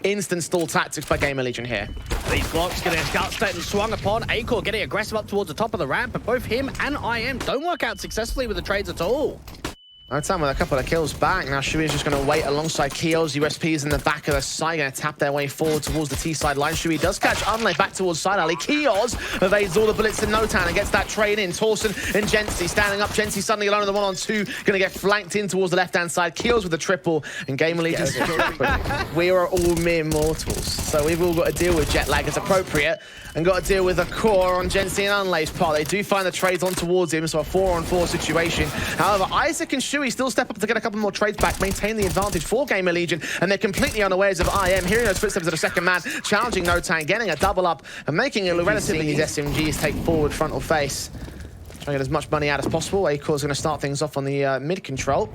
Instant stall tactics by GamerLegion here. These blocks getting gut-state and swung upon. Acor getting aggressive up towards the top of the ramp, but both him and IM don't work out successfully with the trades at all. No time with a couple of kills back. Now Shui's just going to wait alongside Keels. USP's in the back of the side, going to tap their way forward towards the T-side line. Shui does catch Unlay back towards side alley. Keels evades all the bullets in no time and gets that trade in. Torsen and Jensi standing up. Jensi suddenly alone in the 1-on-2. Going to get flanked in towards the left-hand side. Keels with the triple. And GamerLegion, we are all mere mortals. So we've all got to deal with jet lag as appropriate. And got to deal with a core on Jensi and Unlay's part. They do find the trades on towards him, so a 4-on-4 situation. However, Isaac and Shui still step up to get a couple more trades back, maintain the advantage for GamerLegion, and they're completely unawares of IM, hearing those footsteps of the second man, challenging Notan, getting a double up, and making it relatively these SMGs take forward frontal face. Trying to get as much money out as possible. Acor's going to start things off on the mid control.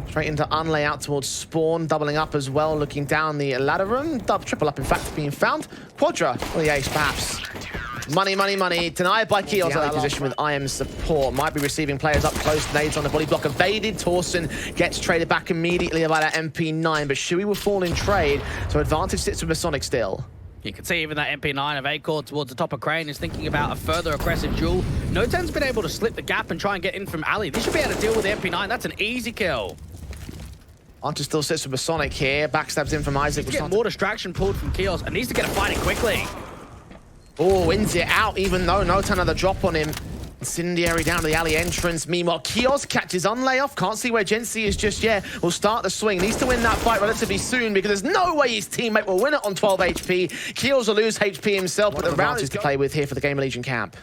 Straight into Unlay out towards Spawn, doubling up as well, looking down the ladder room. Triple up, in fact, being found. Quadra for the ace, perhaps. Money, money, money. Denied by Keels at that position with IM's support. Might be receiving players up close. Nades on the body block. Evaded. Torsen gets traded back immediately by that MP9, but Shui will fall in trade, so advantage sits with Masonic still. You can see even that MP9 of Acor towards the top of Crane is thinking about a further aggressive duel. Notan's been able to slip the gap and try and get in from Ali. They should be able to deal with the MP9. That's an easy kill. Archer still sits with Masonic here. Backstabs in from Isaac. Get more distraction pulled from Keels and needs to get a fight in quickly. Oh, wins it out, even though Notan had a drop on him. Incendiary down to the alley entrance. Meanwhile, Keels catches Unlay off. Can't see where Jensi is just yet. Will start the swing. Needs to win that fight relatively soon because there's no way his teammate will win it on 12 HP. Keels will lose HP himself, but the round is to play with here for the GamerLegion camp.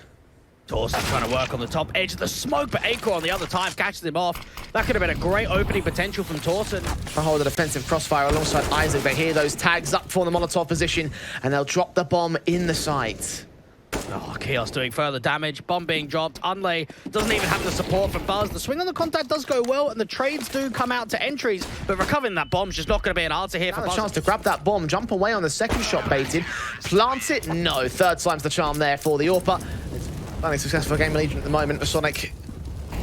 Torsen trying to work on the top edge of the smoke, but Acor on the other time catches him off. That could have been a great opening potential from Torsen. Try to hold a defensive crossfire alongside Isaac. They hear those tags up for the Molotov position, and they'll drop the bomb in the site. Oh, Keels doing further damage. Bomb being dropped. Unlay doesn't even have the support for Buzz. The swing on the contact does go well, and the trades do come out to entries, but recovering that bomb's just not going to be an answer here for Buzz. A chance to grab that bomb, jump away on the second shot baited. Plant it? No. Third time's the charm there for the AWPer. Only successful GamerLegion at the moment. Masonic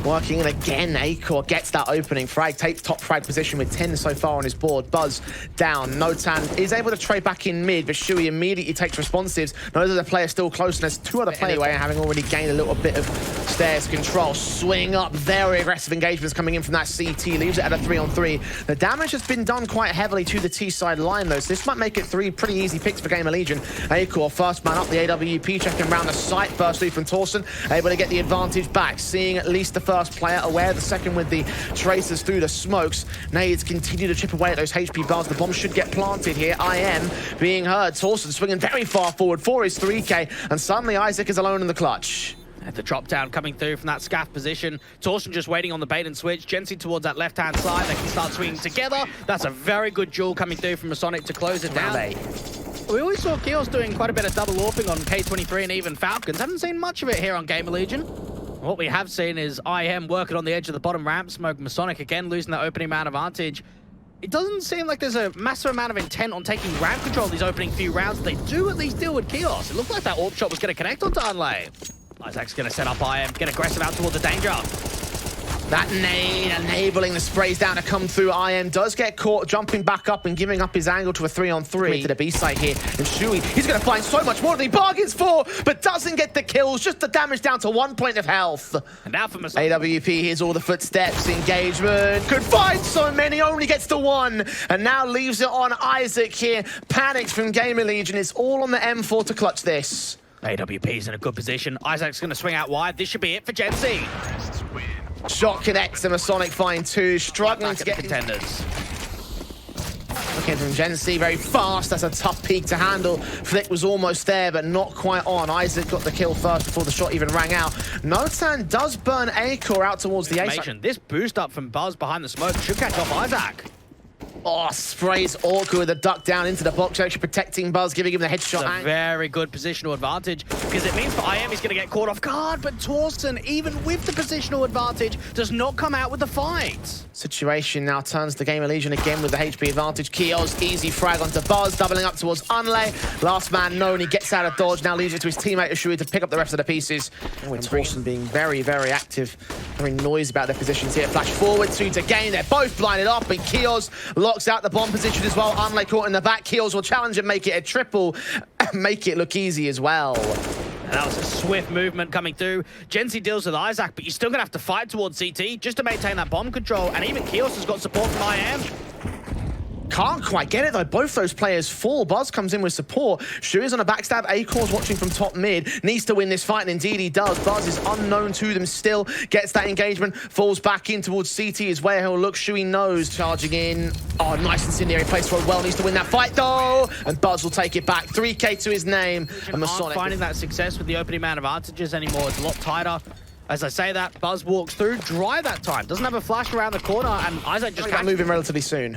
working in again. Acor gets that opening frag, takes top frag position with 10 so far on his board. Buzz down. Notan is able to trade back in mid, but Shui immediately takes responsives. Knows there's a player still close, and there's two other players anyway, having already gained a little bit of stairs control. Swing up, very aggressive engagements coming in from that CT, leaves it at a 3-on-3. The damage has been done quite heavily to the T-side line though, so this might make it three pretty easy picks for GamerLegion. Acor, first man up, the AWP checking around the site, firstly from Torsen, able to get the advantage back, seeing at least the first player aware, the second with the tracers through the smokes. Nades continue to chip away at those HP bars. The bomb should get planted here. IM being heard. Torsen swinging very far forward for his 3K, and suddenly Isaac is alone in the clutch. At the drop down coming through from that scaff position. Torsen just waiting on the bait and switch. Jensi towards that left-hand side. They can start swinging together. That's a very good duel coming through from Masonic to close it down. We always saw Keels doing quite a bit of double warping on K23 and even Falcons. Haven't seen much of it here on GamerLegion. What we have seen is IM working on the edge of the bottom ramp, smoke Masonic again, losing that opening man advantage. It doesn't seem like there's a massive amount of intent on taking ramp control these opening few rounds. They do at least deal with Keels. It looked like that AWP shot was going to connect onto Unlay. Isaac's going to set up IM, get aggressive out towards the danger. That nade enabling the sprays down to come through. IM does get caught jumping back up and giving up his angle to a 3-on-3 to the B site here. And Shui, he's going to find so much more than he bargains for, but doesn't get the kills, just the damage down to 1 point of health. And now for AWP, here's all the footsteps, engagement. Could find so many, only gets to 1. And now leaves it on Isaac here. Panics from GamerLegion. It's all on the M4 to clutch this. AWP's in a good position. Isaac's going to swing out wide. This should be it for Jensi. Shot connects and Masonic find 2, struggling to get contenders. Looking from Jensi, very fast. That's a tough peak to handle. Flick was almost there, but not quite on. Isaac got the kill first before the shot even rang out. Notan does burn Acor out towards the ace. This boost up from Buzz behind the smoke should catch off Isaac. Oh, sprays awkward with a duck down into the box, actually protecting Buzz, giving him the headshot. It's a very good positional advantage, because it means for IM he's going to get caught off guard, but Torsen, even with the positional advantage, does not come out with the fight. Situation now turns to GamerLegion again with the HP advantage. Keels, easy frag onto Buzz, doubling up towards Unlay. Last man known, he gets out of dodge, now leaves it to his teammate Shui to pick up the rest of the pieces. Oh, and Torsen being very, very active very noisy about their positions here. Flash forward, 2 to gain. They're both blinded up, and Kios locks out the bomb position as well. Unlay caught in the back. Kios will challenge and make it a triple. Make it look easy as well. And that was a swift movement coming through. Gen-Z deals with Isaac, but you're still going to have to fight towards CT just to maintain that bomb control. And even Kios has got support from IM. Can't quite get it though. Both those players fall. Buzz comes in with support. Shu is on a backstab. Acor's watching from top mid. Needs to win this fight, and indeed he does. Buzz is unknown to them still. Gets that engagement. Falls back in towards CT is where he'll look. Shui knows. Charging in. Oh, nice incendiary place for a well. Needs to win that fight though. And Buzz will take it back. 3K to his name. And Masonic finding that success with the opening man advantages anymore. It's a lot tighter. As I say that, Buzz walks through. Dry that time. Doesn't have a flash around the corner, and Isaac just can't move in relatively soon.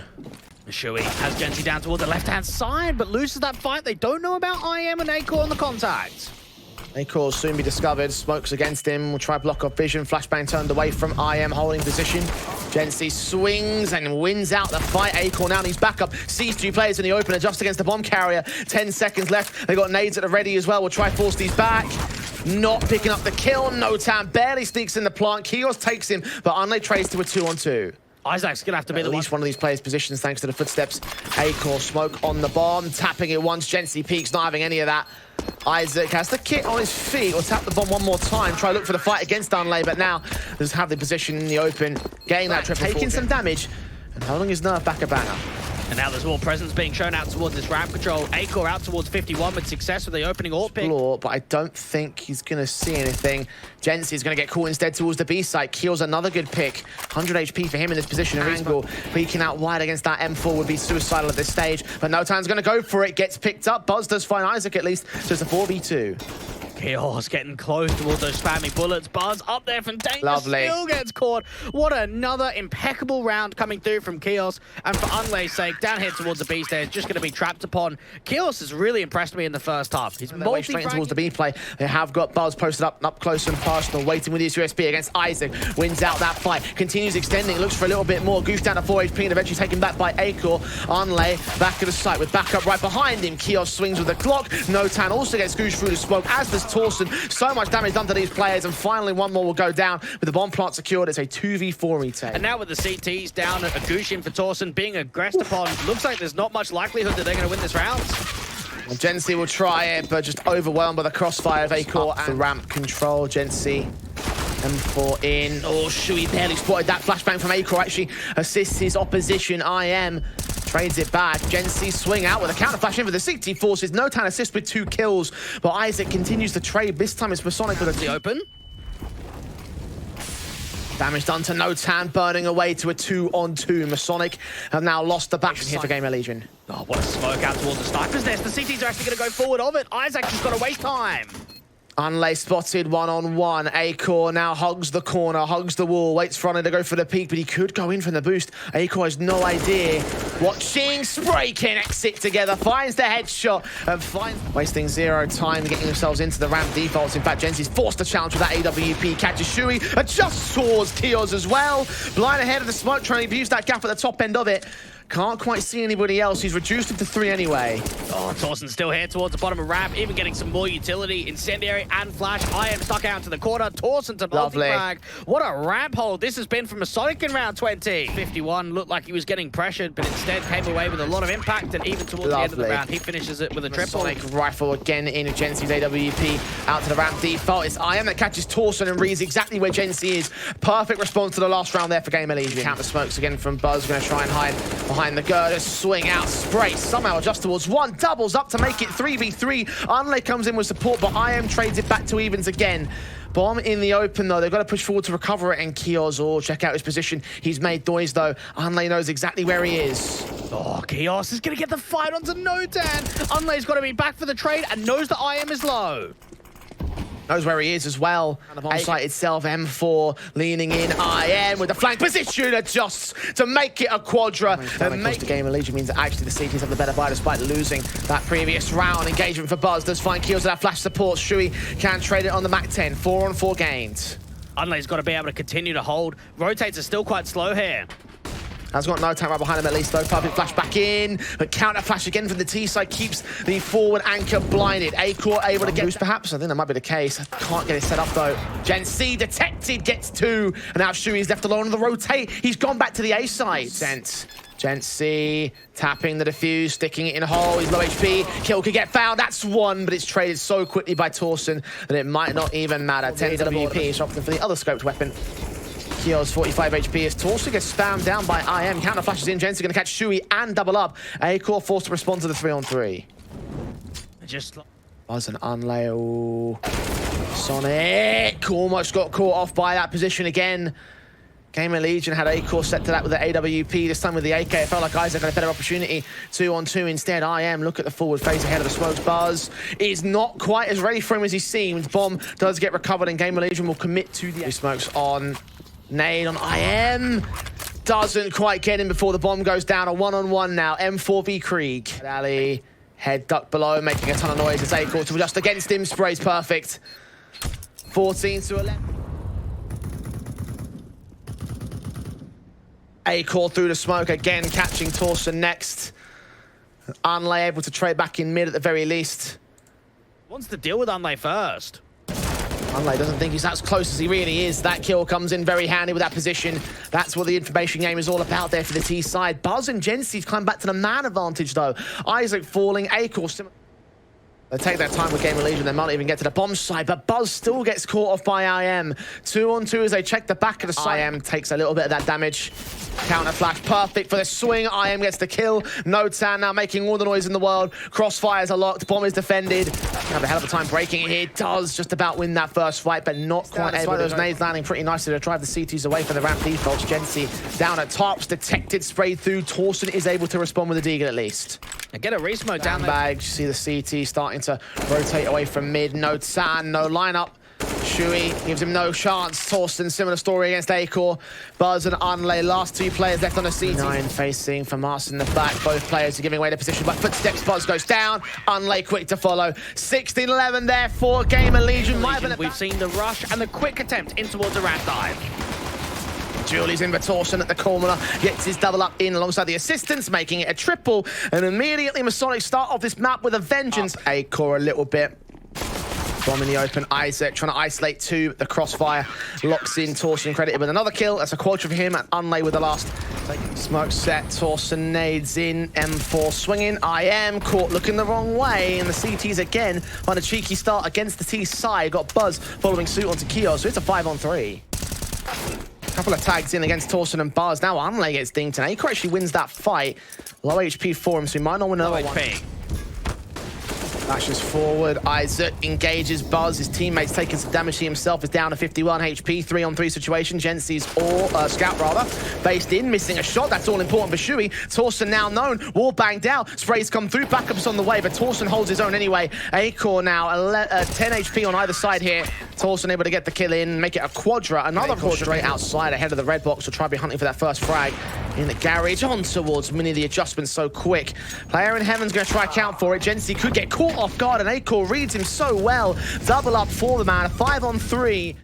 Shui has Gen-Z down towards the left-hand side, but loses that fight. They don't know about IM and Acor on the contact. Acor will soon be discovered. Smokes against him. Will try block off vision. Flashbang turned away from IM, holding position. Gen-Z swings and wins out the fight. Acor now needs backup. Sees 2 players in the open, adjusts against the bomb carrier. 10 seconds left. They got nades at the ready as well. We'll try force these back. Not picking up the kill. Notan barely sneaks in the plant. Kios takes him, but Unlay trades to a 2-on-2. Isaac's gonna have to be at least one of these players' positions thanks to the footsteps. Acor smoke on the bomb, tapping it once. Gen-Z peaks, not having any of that. Isaac has the kit on his feet. Will tap the bomb one more time. Try to look for the fight against Unlay, but now does have the position in the open. Getting that triple, taking some damage, and holding his nerve back a banger. And now there's more presence being shown out towards this ramp control. Acor out towards 51 with success with the opening AWP pick. But I don't think he's going to see anything. Gen-Z is going to get caught instead towards the B site. Keel's another good pick. 100 HP for him in this position. Angle peeking out wide against that M4 would be suicidal at this stage. But Notan's going to go for it. Gets picked up. Buzz does find Isaac at least. So it's a 4v2. Kios getting close towards those spammy bullets. Buzz up there from danger. Lovely. Still gets caught. What another impeccable round coming through from Kios. And for Unlay's sake, down here towards the B stage, just going to be trapped upon. Kios has really impressed me in the first half. He's straight towards the B play. They have got Buzz posted up close and personal, waiting with his USP against Isaac. Wins out that fight. Continues extending. Looks for a little bit more. Goose down to 4 HP and eventually taken back by Acor. Unlay back at the site with backup right behind him. Kios swings with the clock. Notan also gets Goose through the smoke, as does Torsten. So much damage done to these players, and finally one more will go down with the bomb plant secured. It's a 2v4 retake. And now with the CTs down, a Gushin for Torsten being aggressed upon, looks like there's not much likelihood that they're going to win this round. Well, Gen-Z will try it, but just overwhelmed by the crossfire of Acor and the ramp control. Gen-Z M4 in. Oh, Shui barely spotted that flashbang from Acor. Actually assists his opposition. IM trades it back. Gen-Z swing out with a counter flash in for the CT forces. Notan assist with 2 kills, but Isaac continues to trade. This time it's Masonic with the open. Damage done to Notan, burning away to a 2-on-2. Masonic have now lost the back here for GamerLegion. Oh, what a smoke out towards the sniper's nest. The CTs are actually going to go forward of it. Isaac just got to waste time. Unlay spotted 1-on-1. Acor now hugs the corner, hugs the wall, waits for Unlay to go for the peak, but he could go in from the boost. Acor has no idea. Watching, spray connects it together, finds the headshot, and finds... Wasting 0 time getting themselves into the ramp defaults. In fact, Gen-Z's forced to challenge with that AWP. Catches Shui, adjusts towards Kios as well. Blind ahead of the smoke, trying to use that gap at the top end of it. Can't quite see anybody else. He's reduced it to 3 anyway. Oh, Torsten's still here towards the bottom of ramp, even getting some more utility. Incendiary and flash. IM stuck out to the corner. Torsten to multi-frag. What a ramp hold this has been from Masonic in round 20. 51 looked like he was getting pressured, but instead came away with a lot of impact, and even towards the end of the round, he finishes it with a triple. Masonic rifle again in Gen-Z's AWP. Out to the ramp default. It's IM that catches Torsten and reads exactly where Gen-Z is. Perfect response to the last round there for GamerLegion. Counter smokes again from Buzz. Going to try and hide behind the girder, swing out, spray, somehow adjust towards 1, doubles up to make it 3v3. Unlay comes in with support, but IM trades it back to evens again. Bomb in the open, though. They've got to push forward to recover it, and Kios, check out his position. He's made noise, though. Unlay knows exactly where he is. Oh, Kios is going to get the fight onto Notan. Unlay's got to be back for the trade and knows that IM is low. Knows where he is as well. And the bomb site itself, M4 leaning in. IM with the flank position, adjusts to make it a quadra. And make the GamerLegion means that actually the CTs have the better buy despite losing that previous round. Engagement for Buzz does find Kios with that flash support. Shui can trade it on the Mac 10. 4-on-4 gains. Unlay's got to be able to continue to hold. Rotates are still quite slow here. Has got no time right behind him at least though. Perfect flash back in, but counter flash again from the T side keeps the forward anchor blinded. A-Core able to get boost perhaps. I think that might be the case. Can't get it set up though. Gen C detected, gets 2, and now Shui's left alone on the rotate. He's gone back to the A side. Gen C tapping the defuse, sticking it in a hole. He's low HP. Kill could get found. That's 1, but it's traded so quickly by Torsen that it might not even matter. 10 WP is opting for the other scoped weapon. Kio's 45 HP as Torsen gets spammed down by IM. Counter flashes in. Jensen going to catch Shui and double up. A-Core forced to respond to the 3-on-3. Just Buzz and Unlay. Ooh. Sonic almost got caught off by that position again. GamerLegion had A-Core set to that with the AWP, this time with the AK. It felt like Isaac had a better opportunity. 2-on-2 instead. IM, look at the forward phase ahead of the smokes. Buzz is not quite as ready for him as he seems. Bomb does get recovered and GamerLegion will commit to the smokes on Nade on IM. Doesn't quite get him before the bomb goes down. A 1-on-1 now. M4v Krieg. Ali, head ducked below, making a ton of noise. It's A-Core to adjust against him. Sprays perfect. 14 to 11. A-Core through the smoke again, catching Torsen next. Unlay able to trade back in mid at the very least. Wants to deal with Unlay first. Unlay doesn't think he's as close as he really is. That kill comes in very handy with that position. That's what the information game is all about there for the T side. Buzz and Jency's climb back to the man advantage though. Isaac falling, A-Core they take their time with GamerLegion. They might not even get to the bomb side, but Buzz still gets caught off by IM. 2-on-2 as they check the back of the side. IM takes a little bit of that damage. Counter flash, perfect for the swing. IM gets the kill. Notan now making all the noise in the world. Crossfires are locked. Bomb is defended. Have a hell of a time breaking it here. Does just about win that first fight, but not quite able. Those nades landing pretty nicely to drive the CTs away from the ramp defaults. Gency down at tops. Detected, sprayed through. Torsen is able to respond with a Deagle at least. And get a resmoke down there. Bag. You see the CT starting to rotate away from mid. No Tan, no lineup. Shui gives him no chance. Torsten, similar story against A-Core. Buzz and Unlay, last 2 players left on the CT. 9 facing for Mars in the back. Both players are giving away their position, but footsteps. Buzz goes down. Unlay quick to follow. 16-11 there for GamerLegion. We've seen the rush and the quick attempt in towards a rat dive. Julie's in for Torsen at the corner, gets his double up in alongside the assistants, making it a triple. And immediately Masonic start off this map with a vengeance. A-Core a little bit. Bomb in the open. Isaac trying to isolate 2. The crossfire locks in Torsen, credited with another kill. That's a quadra for him. And Unlay with the last. Smoke set. Torsen nades in. M4 swinging. IM caught looking the wrong way. And the CTs again on a cheeky start against the T side. Got Buzz following suit onto Kyo. So it's a 5-on-3. Couple of tags in against Torsen and Buzz. Now Unlay gets dinked, and A-Core actually wins that fight. Low HP for him, so he might not win another one. Flashes forward. Isaac engages Buzz. His teammates taking some damage. He himself is down to 51 HP. 3-on-3 situation. Gency's scout rather. Based in, missing a shot. That's all important for Shui. Torsen now known. Wall banged out. Sprays come through. Backups on the way, but Torsen holds his own anyway. A-Core now 10 HP on either side here. Torsen able to get the kill in, make it a quadra. Another quadra straight outside ahead of the red box. Will try to be hunting for that first frag in the garage. On towards Mini. The adjustment so quick. Player in Heaven's going to try count for it. Gency could get caught off guard, and A-Core reads him so well. Double up for the man. A 5-on-3.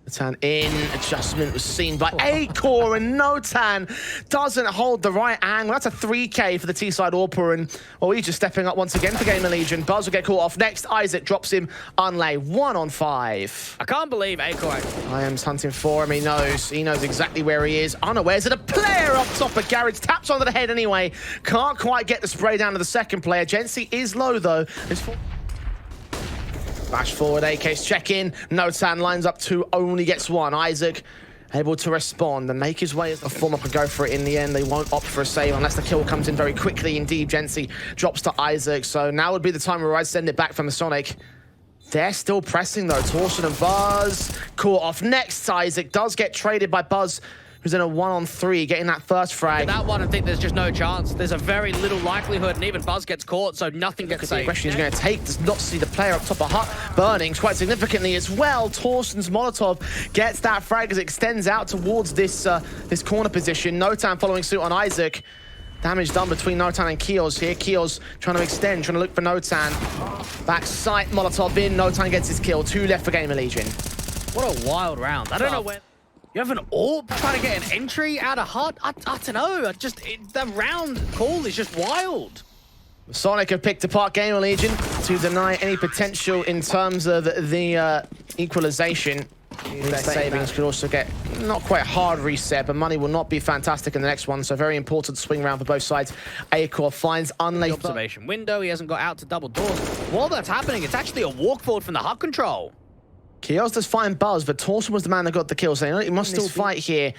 The turn in. Adjustment was seen by A-Core, and Notan doesn't hold the right angle. That's a 3K for the T-side Orpa, and well, he's just stepping up once again for GamerLegion. Buzz will get caught off next. Isaac drops him. Unlay 1-on-5. I can't believe A-Core. IM's hunting for him. He knows exactly where he is. Unawares that a player up top of Garage taps onto the head anyway. Can't quite get the spray down to the second player. Gency is low though. Flash forward, AK's check in. Notan lines up 2, only gets 1. Isaac able to respond and make his way as the form-up and go for it in the end. They won't opt for a save unless the kill comes in very quickly. Indeed, Gency drops to Isaac. So now would be the time where I send it back from Masonic. They're still pressing though. Torsen and Buzz caught off next. Isaac does get traded by Buzz, who's in a 1-on-3, getting that first frag. That one, I think there's just no chance. There's a very little likelihood, and even Buzz gets caught, so nothing gets saved. The question he's going to take does not see the player up top of Hut burning quite significantly as well. Torsen's Molotov gets that frag as it extends out towards this this corner position. Notan following suit on Isaac. Damage done between Notan and Kios here. Kios trying to extend, trying to look for Notan. Back sight, Molotov in. Notan gets his kill. 2 left for GamerLegion. What a wild round. I don't know when. You have an AWP trying to get an entry out of Hut? I don't know. The round call is just wild. Masonic have picked apart GamerLegion to deny any potential in terms of the equalization. Their savings could also get not quite hard reset, but money will not be fantastic in the next one. So very important swing round for both sides. Acor finds unlaid observation window. He hasn't got out to double doors. While that's happening, it's actually a walk forward from the Hut control. Kios does find Buzz, but Torsen was the man that got the kill. So he must still fight here.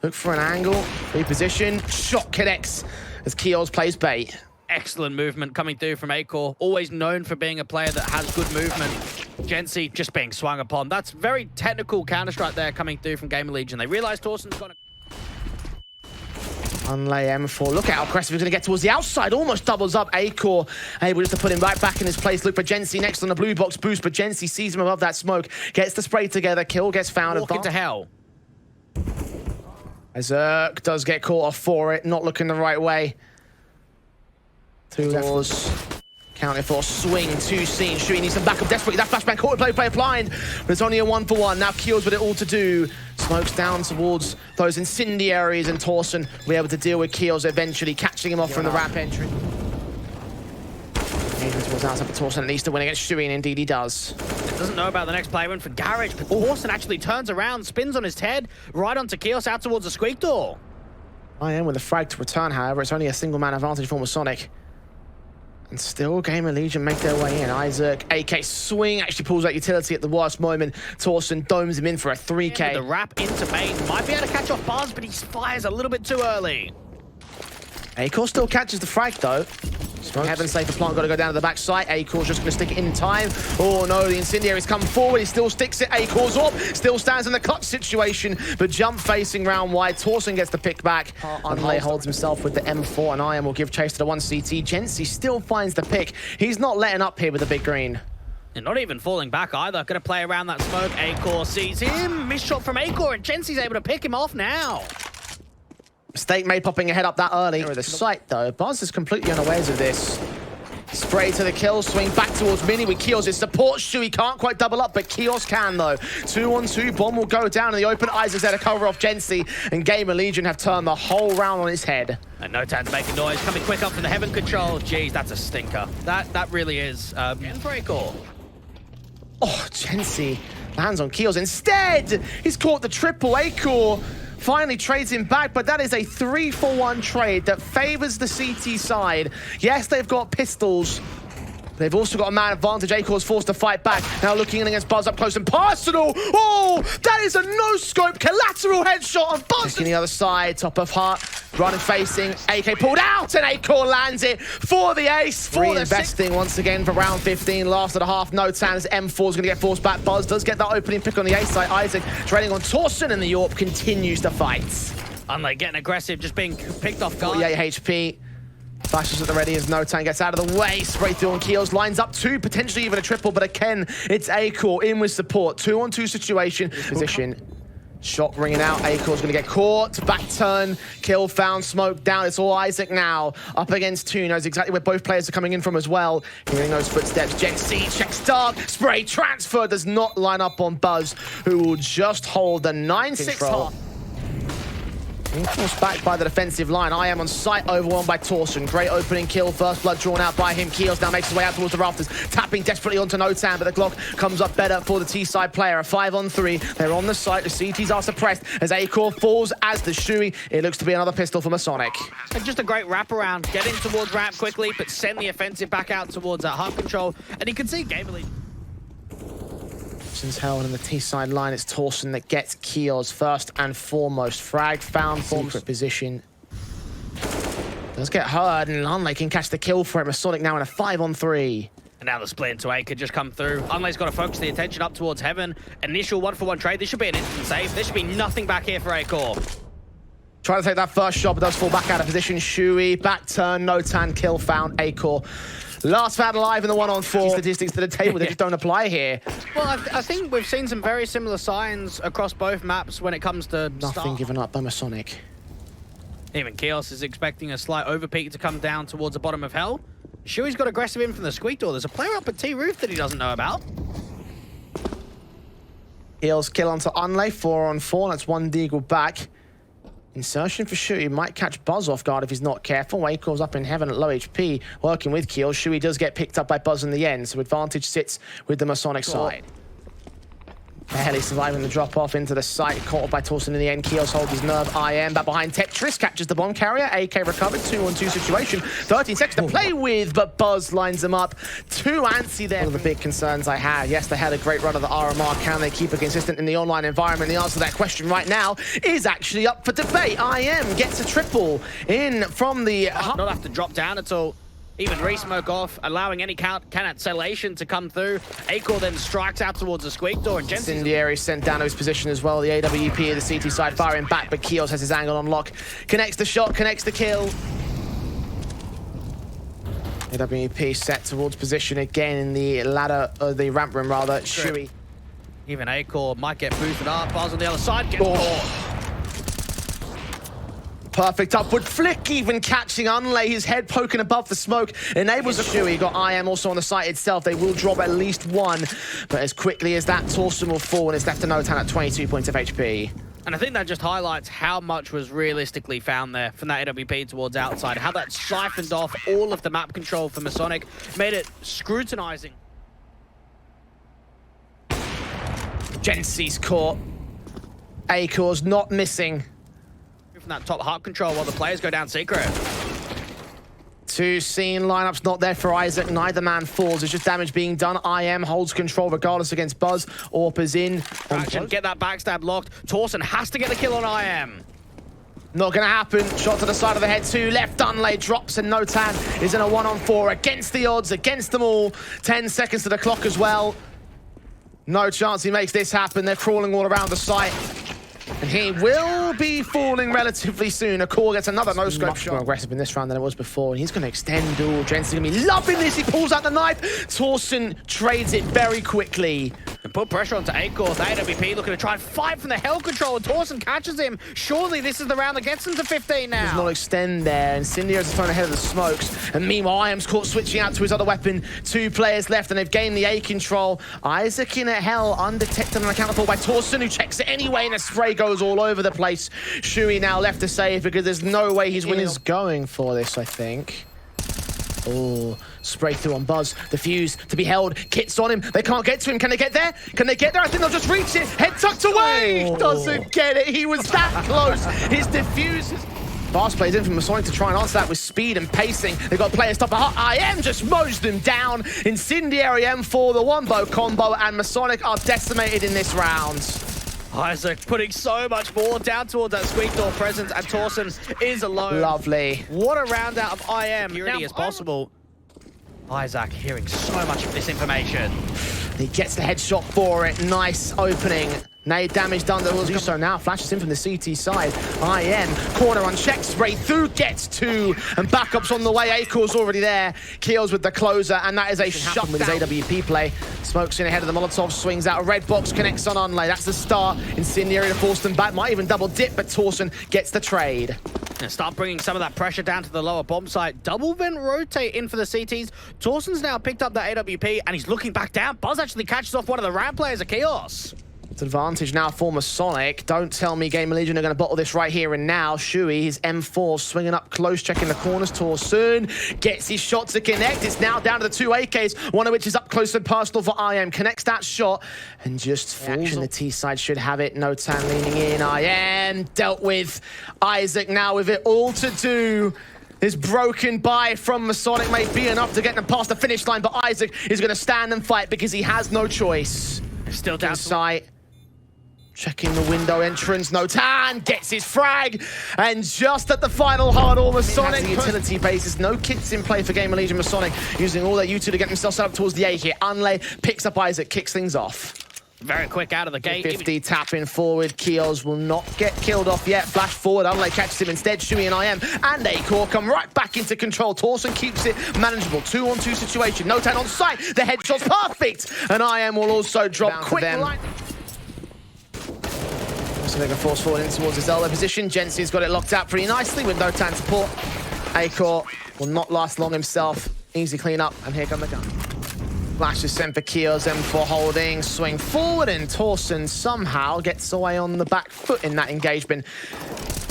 Look for an angle, reposition, shot connects as Kios plays bait. Excellent movement coming through from Acor. Always known for being a player that has good movement. Gensi just being swung upon. That's very technical counter-strike there coming through from GamerLegion. They realize Torsen's got Unlay M4. Look at how aggressive he's going to get towards the outside. Almost doubles up. Acor able just to put him right back in his place. Look for Gensi next on the blue box boost, but Gensi sees him above that smoke. Gets the spray together. Kill gets found. Walk into hell. Zerk does get caught off for it. Not looking the right way. Two doors. Counted for swing, two seen. Shui needs some backup desperately. That flashbang caught player blind, but it's only a 1-for-1. Now Keels with it all to do. Smokes down towards those incendiaries, and Torsen will be able to deal with Keels eventually, catching him off from the ramp entry. Moving towards outside for Torsen, at least to win against Shui, and indeed he does. Doesn't know about the next play win for Garage, but Torsen actually turns around, spins on his head, right onto Keels, out towards the squeak door. I am with a frag to return, however. It's only a single man advantage for Masonic. And still GamerLegion make their way in. Isaac, AK swing, actually pulls out utility at the worst moment. Torsen domes him in for a 3K. The wrap into main. Might be able to catch off Buzz, but he fires a little bit too early. Acor still catches the frag though. Heaven safe for plant, got to go down to the back side. Acor's just going to stick it in time. Oh no, the incendiary's come forward. He still sticks it. Acor's up, still stands in the clutch situation, but jump facing round wide. Torsen gets the pick back. Unlay holds himself with the M4, and Iron will give chase to the 1CT. Gensi still finds the pick. He's not letting up here with the big green. And not even falling back either. Going to play around that smoke. Acor sees him. Missed shot from Acor, and Gensi's able to pick him off now. Mistake made popping ahead up that early. The sight though, Buzz is completely unawares of this. Spray to the kill, swing back towards Mini with Kios. His support Shui can't quite double up, but Kios can though. 2-on-2, bomb will go down in the open. Isaac's there to cover off Gensi, and GamerLegion have turned the whole round on his head. And no time to make a noise, coming quick up from the Heaven control. Jeez, that's a stinker. That really is. And for Acor. Oh, Gensi lands on Kios. Instead, he's caught the triple. Acor finally trades him back, but that is a 3-for-1 trade that favors the CT side. Yes, they've got pistols. They've also got a man advantage. Acor's forced to fight back. Now looking in against Buzz up close and personal. Oh, that is a no-scope collateral headshot on Buzz. Checking the other side, top of Hut. Running facing, AK pulled out, and Acor lands it for the ace. Reinvesting once again for round 15. Last at a half, no chance. M4 is going to get forced back. Buzz does get that opening pick on the ace side. Isaac trading on Torsen, and the AWP continues to fight. Unlike getting aggressive, just being picked off guard. 48 HP. Flashes at the ready as Notan gets out of the way. Spray through on Keels, lines up two, potentially even a triple, but again, it's Acor in with support. 2-on-2 situation. Position. Shot ringing out. Acor's going to get caught. Back turn. Kill found. Smoke down. It's all Isaac now. Up against two. Knows exactly where both players are coming in from as well. Hearing those footsteps. Gensi checks dark. Spray transfer does not line up on Buzz, who will just hold the 9-6 hot. Forced back by the defensive line. I am on site, overwhelmed by Torsen. Great opening kill. First blood drawn out by him. Keels now makes his way out towards the rafters. Tapping desperately onto Notan, but the Glock comes up better for the T-side player. A 5-on-3. They're on the site. The CTs are suppressed as Acor falls as the Shui. It looks to be another pistol for Masonic. And just a great wraparound. Get in towards ramp quickly, but send the offensive back out towards that Hut control. And you can see GamerLegion. Held in the T-side line. It's Torsen that gets Keels first and foremost. Frag found secret position. Does get heard, and Unlay can catch the kill for it. Masonic now in a 5-on-3. And now the split into A could just come through. Unlay's got to focus the attention up towards Heaven. Initial 1-for-1 trade. This should be an instant save. There should be nothing back here for Acor. Trying to take that first shot, but does fall back out of position. Shui, back turn, Notan, kill found. Acor. Last man alive in the 1-on-4. Statistics to the table that just don't apply here. Well, I think we've seen some very similar signs across both maps when it comes to nothing given up by Masonic. Even Chaos is expecting a slight overpeak to come down towards the bottom of Hell. Shui's got aggressive in from the squeak door. There's a player up at T-roof that he doesn't know about. Heals kill onto Unlay, 4-on-4. That's one Deagle back. Insertion for Shui might catch Buzz off guard if he's not careful. Wakel's up in heaven at low HP, working with Keel. Shui does get picked up by Buzz in the end, so advantage sits with the Masonic side. Barely surviving the drop-off into the site, caught up by Torsten in the end. Keels holds his nerve. IM back behind Tetris, catches the bomb carrier. AK recovered, 2-on-2 situation. 13 seconds to play with, but Buzz lines him up. Too antsy there. One of the big concerns I had. Yes, they had a great run of the RMR. Can they keep it consistent in the online environment? The answer to that question right now is actually up for debate. IM gets a triple in from the... Not have to drop down at all. Even re-smoke off, allowing any cancellation to come through. Acor then strikes out towards the squeak door, and Jensen... Incendiary sent down to his position as well. The AWP of the CT side firing back, but Keels has his angle on lock. Connects the shot, connects the kill. AWP set towards position again in the ladder, the ramp room rather. Shui. Even Acor might get boosted up. Buzz on the other side gets caught. Perfect upward flick, even catching Unlay, his head poking above the smoke, enables a Shui. Got IM also on the site itself. They will drop at least one, but as quickly as that, Torsten will fall, and it's left to Notan at 22 points of HP. And I think that just highlights how much was realistically found there from that AWP towards outside, how that siphoned off all of the map control for Masonic, made it scrutinizing. Jensi's caught. Acor's not missing. From that top heart control while the players go down secret. Two scene lineups not there for Isaac. Neither man falls. It's just damage being done. IM holds control regardless against Buzz. Orp is in. Get that backstab locked. Torsten has to get a kill on IM. Not gonna happen. Shot to the side of the head, two left. Unlay drops, and Notan is in a 1-on-4 against the odds, against them all. 10 seconds to the clock as well. No chance he makes this happen. They're crawling all around the site. And he will be falling relatively soon. Acor gets another no-scope shot. More aggressive in this round than it was before, and he's going to extend duel. Jensen's going to be loving this. He pulls out the knife. Torsten trades it very quickly. And put pressure onto Acor. The AWP looking to try and fight from the hell control, and Torsten catches him. Surely this is the round that gets him to 15 now. Does not extend there, and Incendiary's thrown ahead of the smokes. And meanwhile, IM's caught switching out to his other weapon. 2 players left, and they've gained the A control. Isaac in a hell, undetected and accounted for by Torsten, who checks it anyway, and a spray goes all over the place. Shui now left to save because there's no way he's winning. Is going for this, I think. Oh, spray through on Buzz. The fuse to be held. Kit's on him. They can't get to him. Can they get there? Can they get there? I think they'll just reach it. Head tucked away. Oh. Doesn't get it. He was that close. His diffuse is... Fast plays in from Masonic to try and answer that with speed and pacing. They've got players top of IM just mows them down. Incendiary M4, the wombo combo, and Masonic are decimated in this round. Isaac putting so much more down towards that squeak door presence, and Torsten is alone. Lovely. What a round out of IM. Security as possible. Isaac hearing so much of this information. He gets the headshot for it. Nice opening. Nade damage done. There will do so now. Flashes in from the CT side. IM corner unchecked. Spray through. Gets 2. And backup's on the way. Acor's already there. Keels with the closer. And that is a shot with his AWP play. Smokes in ahead of the Molotov. Swings out a red box. Connects on Unlay. That's the start. Incendiary to force them back. Might even double dip. But Torsten gets the trade. And start bringing some of that pressure down to the lower bomb site. Double vent rotate in for the CTs. Torsten's now picked up that AWP. And he's looking back down. Buzz actually catches off one of the ramp players of Chaos. It's advantage now for Masonic. Don't tell me GamerLegion are going to bottle this right here and now. Shui, his M4, swinging up close, checking the corners. Torsten gets his shot to connect. It's now down to the 2 AKs, one of which is up close and personal for IM. Connects that shot and just falls. Action, the T side should have it. Notan leaning in. IM dealt with. Isaac now with it all to do. This broken buy from Masonic may be enough to get them past the finish line, but Isaac is going to stand and fight because he has no choice. Still down sight. Checking the window entrance. Notan gets his frag. And just at the final hurdle, Masonic has the utility basis. No kits in play for GamerLegion. Masonic using all their U2 to get themselves set up towards the A here. Unlay picks up Isaac, kicks things off. Very quick out of the gate. 50 tapping forward. Keels will not get killed off yet. Flash forward. Unlay catches him instead. Shui and IM and Acor come right back into control. Torsten keeps it manageable. 2-on-2 situation. Notan on site. The headshot's perfect. And IM will also drop quick line. So they can force forward in towards his elbow position. Jensen's got it locked out pretty nicely with Notan support. Acor will not last long himself. Easy clean up. And here come the gun. Flash is sent for Kios, M4 holding, swing forward, and Torsen somehow gets away on the back foot in that engagement.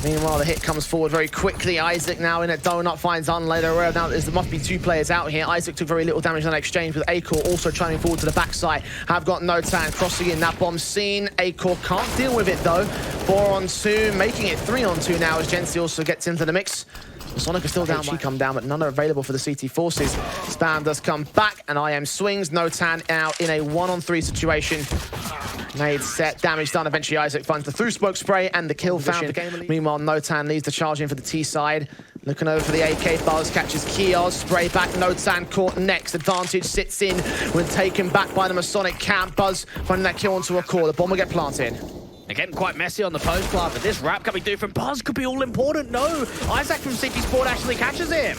Meanwhile, the hit comes forward very quickly. Isaac now in at donut, finds Unlay. Now there must be 2 players out here. Isaac took very little damage on that exchange, with Acor also churning forward to the backside. Have got Notan crossing in that bomb scene. Acor can't deal with it though. 4-on-2, making it 3-on-2 now as Gensi also gets into the mix. Masonic is still down. She come down, but none are available for the CT forces. Spam does come back, and IM swings. Notan out in a 1-on-3 situation. Nade set, damage done. Eventually, Isaac finds the through smoke spray and the kill found. Meanwhile, Notan leads the charge in for the T side. Looking over for the AK, Buzz catches Kios, spray back, Notan caught next. Advantage sits in when taken back by the Masonic camp. Buzz finding that kill onto a core. The bomb will get planted. They're getting quite messy on the post plant, but this wrap coming through from Buzz could be all important. No, Isaac from CT Sport actually catches him.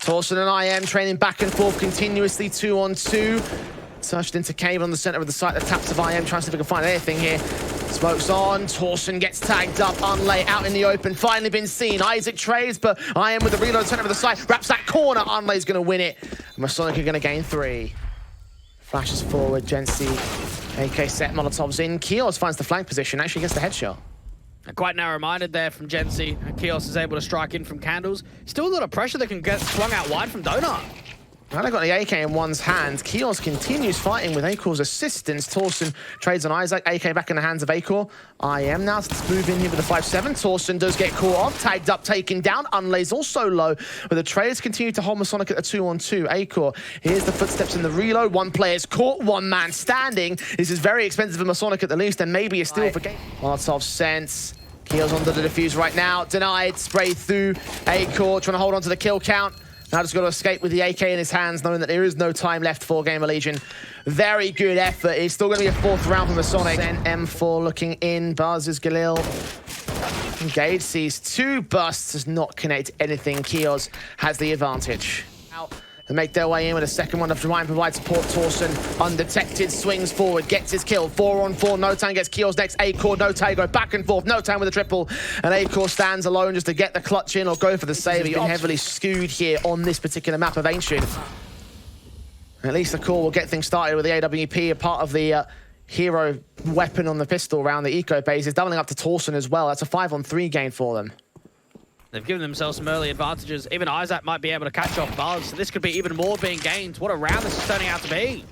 Torsen and IM training back and forth continuously, 2-on-2. Searched into Cave on the center of the site. The taps of IM, trying to see if we can find anything here. Smokes on, Torsen gets tagged up, Unlay out in the open, finally been seen. Isaac trades, but IM with the reload center of the site, wraps that corner, Unlay's gonna win it. Masonic are gonna gain 3. Flashes forward, Gensi, AK set, Molotovs in. Kios finds the flank position, actually gets the headshot. Quite narrow-minded there from Gensi. Kios is able to strike in from candles. Still a lot of pressure that can get swung out wide from Donut. Now they've got the AK in one's hand. Kios continues fighting with Acor's assistance. Torsen trades on Isaac. AK back in the hands of Acor. IM now to move in here with the 5-7. Torsen does get caught off, tagged up, taken down. Unlay's also low, but the traders continue to hold Masonic at a 2-on-2. Acor, here's the footsteps in the reload. 1 player's caught, 1 man standing. This is very expensive for Masonic at the least, and maybe a steal for game. Molotov sense. Kios under the defuse right now. Denied, spray through. Acor trying to hold on to the kill count. Now just got to escape with the AK in his hands, knowing that there is no time left for GamerLegion. Very good effort. It's still going to be a 4th round from Masonic. M4 looking in. Buzzes Galil. Engage, sees 2 busts, does not connect anything. Kios has the advantage. They make their way in with a second one to try and provide support. Torsen, undetected, swings forward, gets his kill. 4-on-4, Notan gets Kios next. Acor, Notan go back and forth. Notan with a triple, and Acor stands alone just to get the clutch in or go for the save. He's been heavily skewed here on this particular map of Ancient. At least the core will get things started with the AWP, a part of the hero weapon on the pistol around the eco base. Is doubling up to Torsen as well. That's a 5-on-3 gain for them. They've given themselves some early advantages. Even Isaac might be able to catch off Buzz. So this could be even more being gained. What a round this is turning out to be.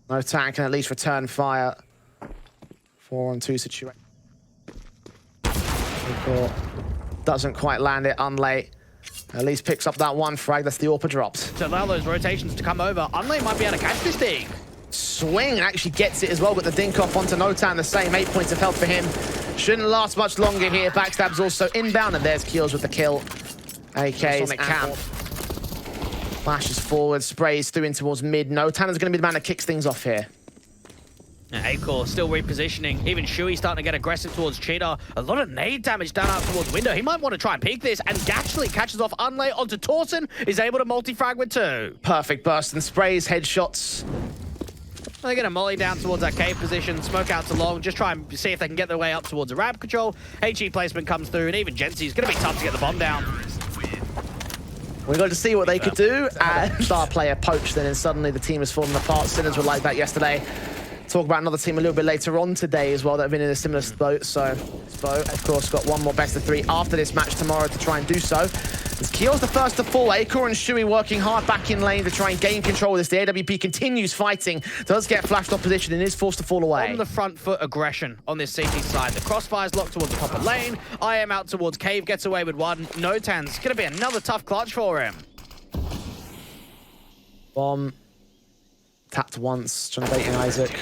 Notan can at least return fire. 4-on-2 situation. Doesn't quite land it. Unlay at least picks up that 1 frag. That's the AWPA drops. To allow those rotations to come over, Unlay might be able to catch this thing. Swing and actually gets it as well, but the dink off onto Notan, the same 8 points of health for him. Shouldn't last much longer here. Backstab's also inbound, and there's Kios with the kill. AK's camp. Flashes forward, sprays through in towards mid. Notan is going to be the man that kicks things off here. Acor still repositioning. Even Shui starting to get aggressive towards Cheetah. A lot of nade damage down out towards window. He might want to try and peek this, and actually catches off Unlay onto Torsen. Is able to multi-frag with 2. Perfect burst and sprays, headshots. They're going to molly down towards that cave position, smoke out to long, just try and see if they can get their way up towards a ramp control. HE placement comes through, and even Gensi's going to be tough to get the bomb down. We got to see what they could do, and star player poached, and then suddenly the team is falling apart. Sinners were like that yesterday. Talk about another team a little bit later on today as well that have been in a similar boat. So Spo, of course, got 1 more best of 3 after this match tomorrow to try and do so. As Kios the first to fall, Acor and Shui working hard back in lane to try and gain control of this. The AWP continues fighting, does get flashed off position and is forced to fall away. On the front foot aggression on this CT side. The crossfire's locked towards the top of lane. IM out towards Cave, gets away with 1. Notan's going to be another tough clutch for him. Bomb. Tapped once, trying to bait in Isaac.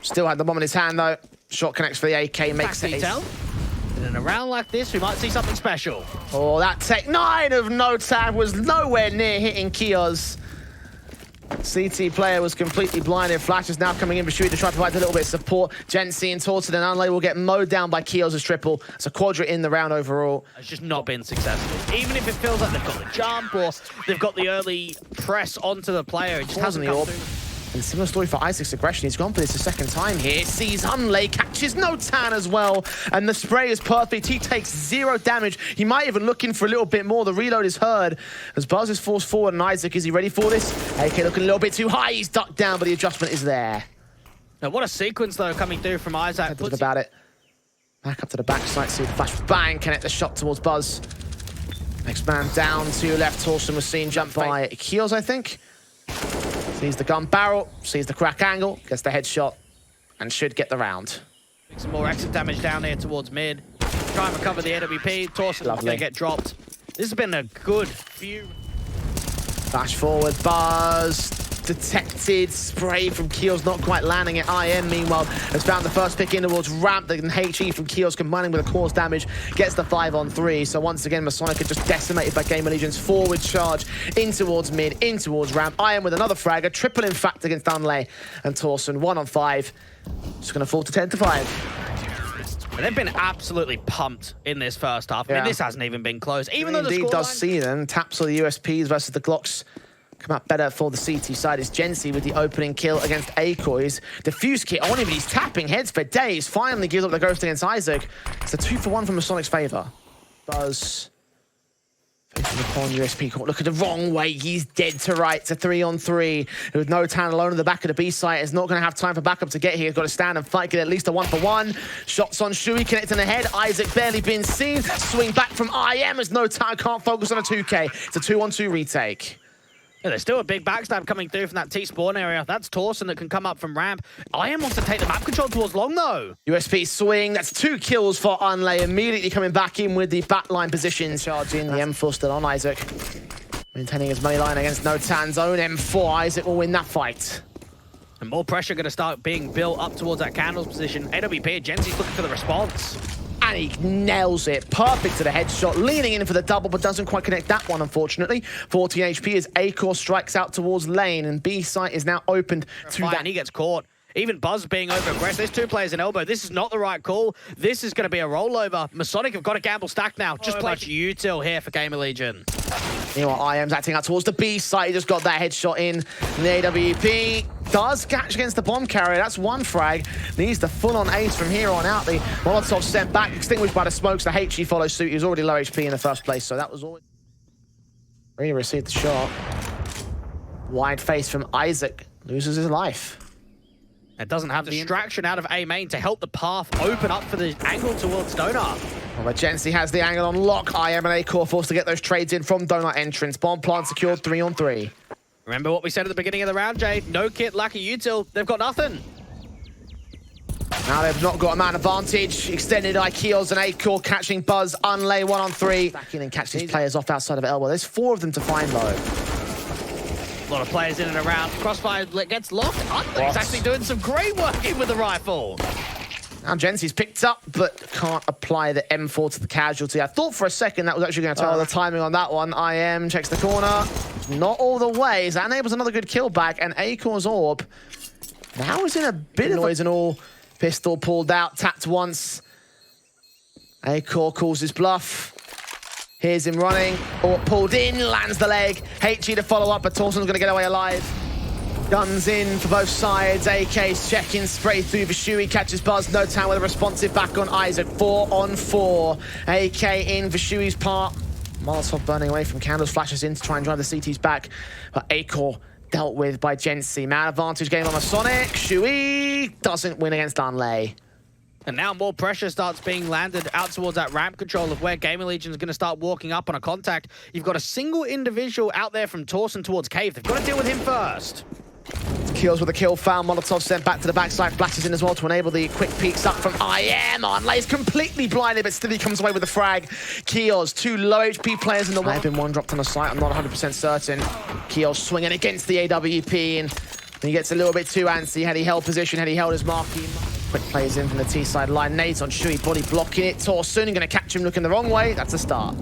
Still had the bomb in his hand though. Shot connects for the AK, makes it. And in a round like this, we might see something special. Oh, that Tech 9 of Notan was nowhere near hitting Kios. CT player was completely blinded. Flash is now coming in for Shui to try to provide a little bit of support. Gensi and Torsen and Unlay will get mowed down by Kios' triple. It's a quadra in the round overall. It's just not been successful. Even if it feels like they've got the jump or they've got the early press onto the player, it just hasn't come through. And similar story for Isaac's aggression. He's gone for this a second time here. Sees Unlay, catches Notan as well. And the spray is perfect. He takes 0 damage. He might even look in for a little bit more. The reload is heard as Buzz is forced forward. And Isaac, is he ready for this? AK looking a little bit too high. He's ducked down, but the adjustment is there. Now, what a sequence, though, coming through from Isaac. About it. Back up to the backside. See the flash. Bang. Connect the shot towards Buzz. Next man down to your left. Torsten was seen jump by Keels, I think. Sees the gun barrel, sees the crack angle, gets the headshot, and should get the round. Some more exit damage down here towards mid. Try and recover the AWP. Torsten's going to get dropped. This has been a good few. Flash forward, Buzz. Detected. Spray from Keels, not quite landing it. IM, meanwhile, has found the first pick in towards ramp. Then HE from Keels combining with the cause damage gets the 5-on-3. So once again, Masonic are just decimated by GamerLegion's forward charge in towards mid, in towards ramp. IM with another frag, a triple in fact against Dunlay and Torsten. 1-on-5. Just going to fall to 10-5. And they've been absolutely pumped in this first half. I mean, this hasn't even been close. Even though the score does see them. Taps on the USPs versus the Glocks. Come out better for the CT side is Gensi with the opening kill against Akoy's diffuse kit on him, but he's tapping heads for days. Finally gives up the ghost against Isaac. It's a 2-for-1 from Masonic's favor. Buzz facing the pawn USP court. Look at the wrong way. He's dead to right. It's a 3-on-3. With no town alone in the back of the B site. Is not going to have time for backup to get here. He's got to stand and fight. Get at least a 1-for-1. Shots on Shui, connecting the head. Isaac barely been seen. Swing back from IM as no town can't focus on a 2K. It's a 2-on-2 retake. Yeah, there's still a big backstab coming through from that T-spawn area. That's Torsten that can come up from ramp. IM wants to take the map control towards long, though. USP swing. That's 2 kills for Unlay. Immediately coming back in with the backline position. Charging the M4 still on Isaac. Maintaining his money line against Notan's own M4. Isaac will win that fight. And more pressure going to start being built up towards that Candles position. AWP, Gensi's looking for the response. And he nails it. Perfect to the headshot. Leaning in for the double, but doesn't quite connect that one, unfortunately. 40 HP as Acor strikes out towards lane, and B site is now opened to that. And he gets caught. Even Buzz being over-aggressive. There's 2 players in elbow. This is not the right call. This is going to be a rollover. Masonic have got a gamble stack now. Just play much util here for GamerLegion. Meanwhile, IM's acting out towards the B site. He just got that headshot in. And the AWP does catch against the bomb carrier. That's 1 frag. Needs the full-on ace from here on out. The Molotov sent back, extinguished by the smokes. The HE follows suit. He was already low HP in the first place, so that was all. Really received the shot. Wide face from Isaac. Loses his life. It doesn't have the distraction out of A main to help the path open up for the angle towards Donut. Well, but Gensi has the angle on lock. IM and Acor forced to get those trades in from Donut entrance. Bomb plant secured 3-on-3. Remember what we said at the beginning of the round, Jay? No kit, lack of util. They've got nothing. Now they've not got a man advantage. Extended Ikeos and Acor catching Buzz. Unlay 1-on-3. Back in and catch these players off outside of elbow. There's 4 of them to find though. A lot of players in and around. Crossfire gets locked. Unlay's actually doing some great work in with the rifle. Now Gensi's picked up, but can't apply the M4 to the casualty. I thought for a second that was actually going to tell the timing on that one. IM checks the corner. Not all the way. That enables another good kill back, and Acor's orb now is in a bit of noise and all. Pistol pulled out, tapped once. Acor calls his bluff. Here's him running. Orb pulled in, lands the leg. HE to follow up, but Torsten's going to get away alive. Guns in for both sides. AK's checking, spray through Vishui, catches Buzz. No time with a responsive back on Isaac. 4-on-4. AK in Vishui's part. Molotov burning away from Candles, flashes in to try and drive the CTs back. But Acor dealt with by Gensi. Man advantage game on Masonic. Shui doesn't win against Unlay. And now more pressure starts being landed out towards that ramp control of where GamerLegion is going to start walking up on a contact. You've got a single individual out there from Torsten towards Cave. They've got to deal with him first. Kills with a kill found. Molotov sent back to the backside. Flashes in as well to enable the quick peeks up from IM. Unlay's completely blinded, but still he comes away with the frag. Kios, 2 low HP players in the one. I've been 1 dropped on the site. I'm not 100% certain. Kios swinging against the AWP, and he gets a little bit too antsy. Had he held position, had he held his marking. Quick plays in from the T-side line. Nades on Shui, body blocking it. Torsten going to catch him looking the wrong way. That's a start.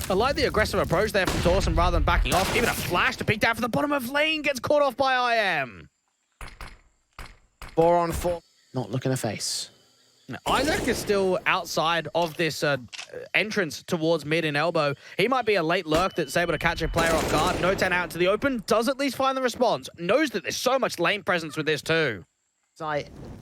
I like the aggressive approach there from Torsten rather than backing off. Even a flash to peek down from the bottom of lane. Gets caught off by IM. 4-on-4. Not looking to face. Isaac is still outside of this entrance towards mid and elbow. He might be a late lurk that's able to catch a player off guard. No10 out to the open, does at least find the response. Knows that there's so much lane presence with this too.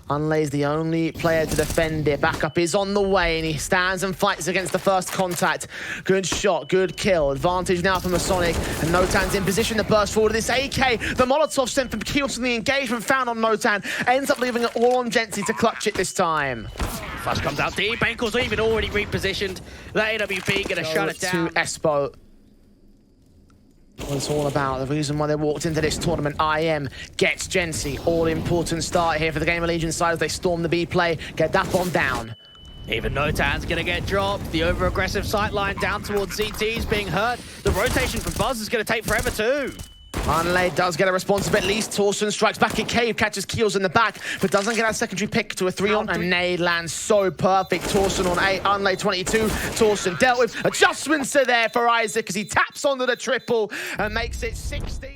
Unlay's the only player to defend it. Backup is on the way, and he stands and fights against the first contact. Good shot, good kill. Advantage now for Masonic, and No10's in position to burst forward. This AK, the Molotov sent from Kios, and the engagement found on No10 ends up leaving it all on Gency to clutch it this time. Flash comes out deep. Ankles even already repositioned. The AWP gonna shut it down. To Espo. What it's all about, the reason why they walked into this tournament. IM gets Gency. All-important start here for the GamerLegion side as they storm the B play. Get that bomb down. Even No10's gonna get dropped. The over-aggressive sightline down towards ZT's being hurt. The rotation from Buzz is gonna take forever too. Unlay does get a response at least. Torsen strikes back at Cave, catches Keels in the back, but doesn't get a secondary pick to a 3-on. And nade lands so perfect. Torsen on 8, Unlay 22. Torsen dealt with. Adjustments are there for Isaac as he taps onto the triple and makes it 16.